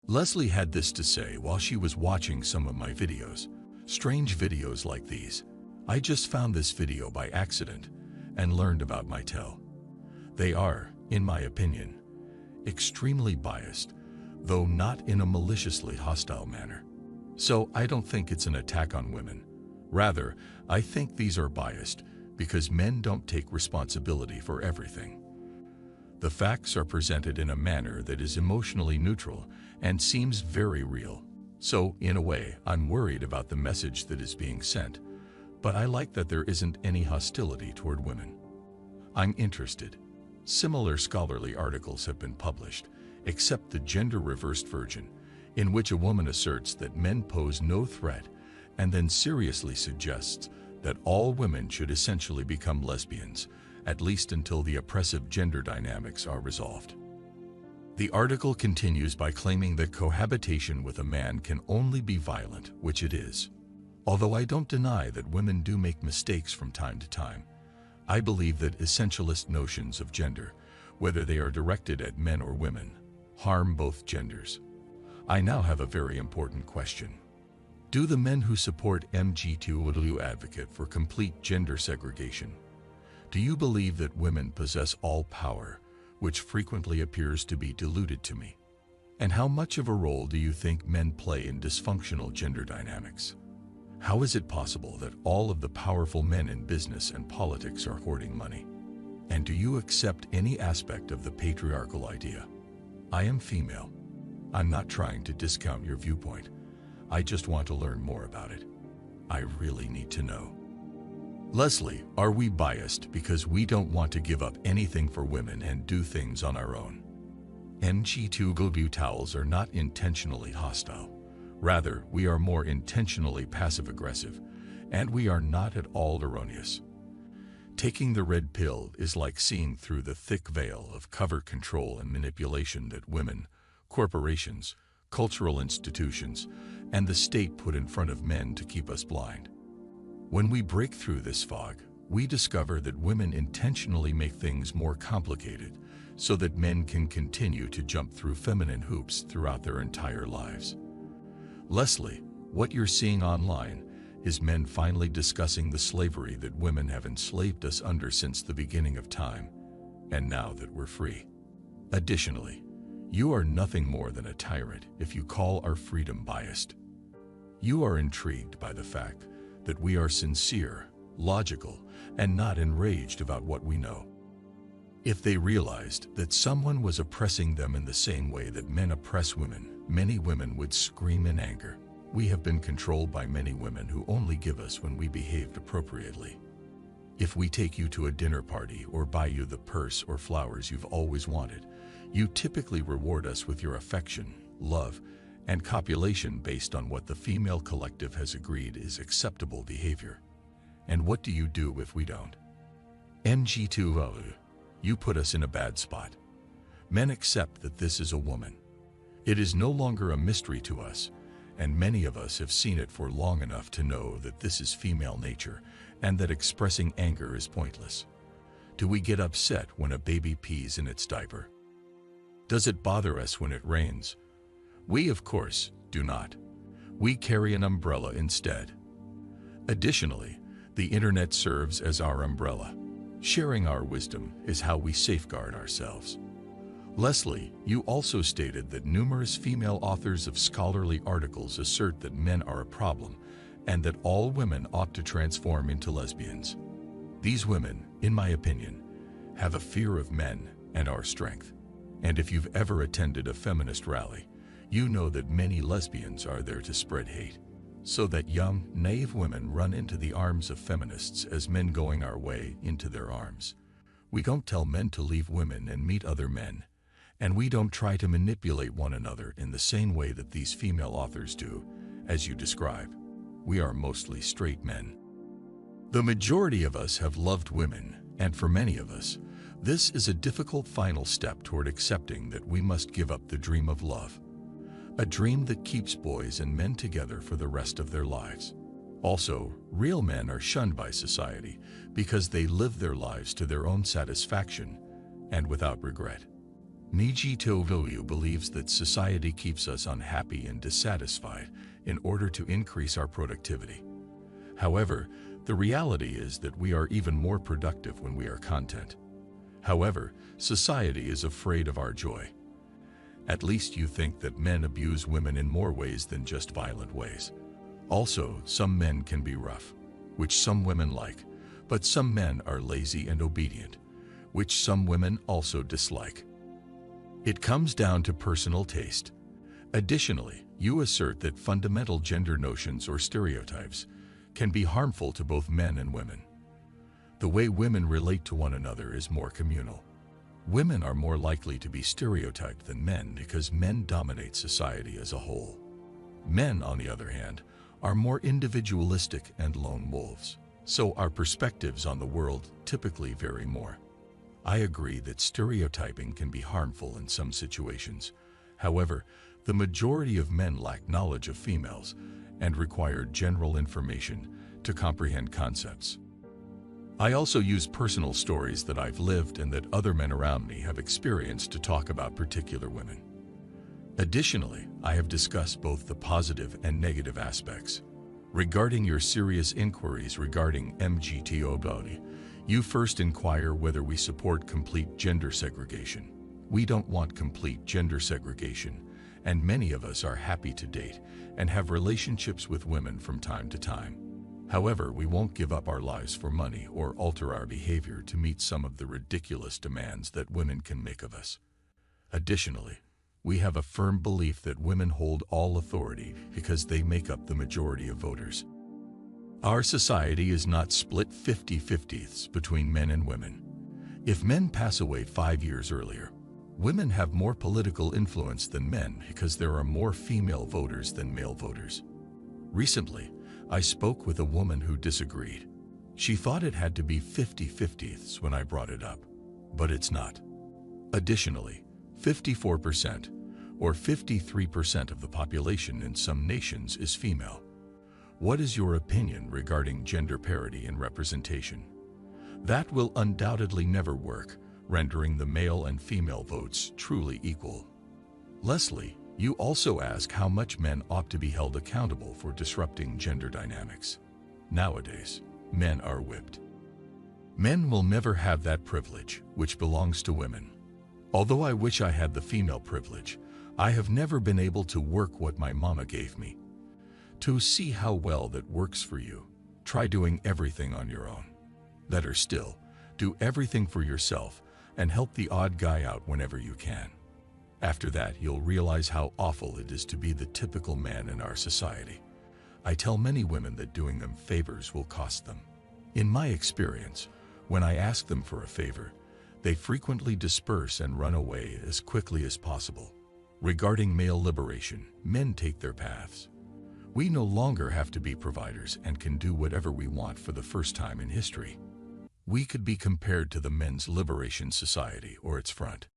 Leslie had this to say while she was watching some of my videos. Strange videos like these. I just found this video by accident and learned about MGTOW. They are, in my opinion, extremely biased, though not in a maliciously hostile manner. So I don't think it's an attack on women. Rather, I think these are biased because men don't take responsibility for everything. The facts are presented in a manner that is emotionally neutral and seems very real. So, in a way, I'm worried about the message that is being sent, but I like that there isn't any hostility toward women. I'm interested. Similar scholarly articles have been published, except the gender-reversed version, in which a woman asserts that men pose no threat and then seriously suggests that all women should essentially become lesbians, at least until the oppressive gender dynamics are resolved. The article continues by claiming that cohabitation with a man can only be violent, which it is. Although I don't deny that women do make mistakes from time to time, I believe that essentialist notions of gender, whether they are directed at men or women, harm both genders. I now have a very important question. Do the men who support MGTOW advocate for complete gender segregation? Do you believe that women possess all power, which frequently appears to be diluted to me? And how much of a role do you think men play in dysfunctional gender dynamics? How is it possible that all of the powerful men in business and politics are hoarding money? And do you accept any aspect of the patriarchal idea? I am female. I'm not trying to discount your viewpoint. I just want to learn more about it. I really need to know. Leslie, are we biased because we don't want to give up anything for women and do things on our own? MGTOW towels are not intentionally hostile. Rather, we are more intentionally passive-aggressive, and we are not at all erroneous. Taking the red pill is like seeing through the thick veil of covert control and manipulation that women, corporations, cultural institutions, and the state put in front of men to keep us blind. When we break through this fog, we discover that women intentionally make things more complicated so that men can continue to jump through feminine hoops throughout their entire lives. Leslie, what you're seeing online is men finally discussing the slavery that women have enslaved us under since the beginning of time, and now that we're free. Additionally, you are nothing more than a tyrant if you call our freedom biased. You are intrigued by the fact that we are sincere, logical, and not enraged about what we know. If they realized that someone was oppressing them in the same way that men oppress women, many women would scream in anger. We have been controlled by many women who only give us when we behaved appropriately. If we take you to a dinner party or buy you the purse or flowers you've always wanted, you typically reward us with your affection, love, and copulation based on what the female collective has agreed is acceptable behavior. And what do you do if we don't? MGTOW, you put us in a bad spot. Men accept that this is a woman. It is no longer a mystery to us, and many of us have seen it for long enough to know that this is female nature and that expressing anger is pointless. Do we get upset when a baby pees in its diaper? Does it bother us when it rains? We, of course, do not. We carry an umbrella instead. Additionally, the internet serves as our umbrella. Sharing our wisdom is how we safeguard ourselves. Leslie, you also stated that numerous female authors of scholarly articles assert that men are a problem and that all women ought to transform into lesbians. These women, in my opinion, have a fear of men and our strength. And if you've ever attended a feminist rally, you know that many lesbians are there to spread hate, so that young, naive women run into the arms of feminists as men going our way into their arms. We don't tell men to leave women and meet other men, and we don't try to manipulate one another in the same way that these female authors do, as you describe. We are mostly straight men. The majority of us have loved women, and for many of us, this is a difficult final step toward accepting that we must give up the dream of love. A dream that keeps boys and men together for the rest of their lives. Also, real men are shunned by society because they live their lives to their own satisfaction and without regret. MGTOW believes that society keeps us unhappy and dissatisfied in order to increase our productivity. However, the reality is that we are even more productive when we are content. However, society is afraid of our joy. At least you think that men abuse women in more ways than just violent ways. Also, some men can be rough, which some women like, but some men are lazy and obedient, which some women also dislike. It comes down to personal taste. Additionally, you assert that fundamental gender notions or stereotypes can be harmful to both men and women. The way women relate to one another is more communal. Women are more likely to be stereotyped than men because men dominate society as a whole. Men, on the other hand, are more individualistic and lone wolves, so our perspectives on the world typically vary more. I agree that stereotyping can be harmful in some situations. However, the majority of men lack knowledge of females and require general information to comprehend concepts. I also use personal stories that I've lived and that other men around me have experienced to talk about particular women. Additionally, I have discussed both the positive and negative aspects. Regarding your serious inquiries regarding MGTOW, you first inquire whether we support complete gender segregation. We don't want complete gender segregation, and many of us are happy to date and have relationships with women from time to time. However, we won't give up our lives for money or alter our behavior to meet some of the ridiculous demands that women can make of us. Additionally, we have a firm belief that women hold all authority because they make up the majority of voters. Our society is not split 50-50 between men and women. If men pass away 5 years earlier, women have more political influence than men because there are more female voters than male voters. Recently, I spoke with a woman who disagreed. She thought it had to be 50-50 when I brought it up, but it's not. Additionally, 54% or 53% of the population in some nations is female. What is your opinion regarding gender parity and representation? That will undoubtedly never work, rendering the male and female votes truly equal. Leslie, you also ask how much men ought to be held accountable for disrupting gender dynamics. Nowadays, men are whipped. Men will never have that privilege, which belongs to women. Although I wish I had the female privilege, I have never been able to work what my mama gave me. To see how well that works for you, try doing everything on your own. Better still, do everything for yourself and help the odd guy out whenever you can. After that, you'll realize how awful it is to be the typical man in our society. I tell many women that doing them favors will cost them. In my experience, when I ask them for a favor, they frequently disperse and run away as quickly as possible. Regarding male liberation, men take their paths. We no longer have to be providers and can do whatever we want for the first time in history. We could be compared to the Men's Liberation Society or its front.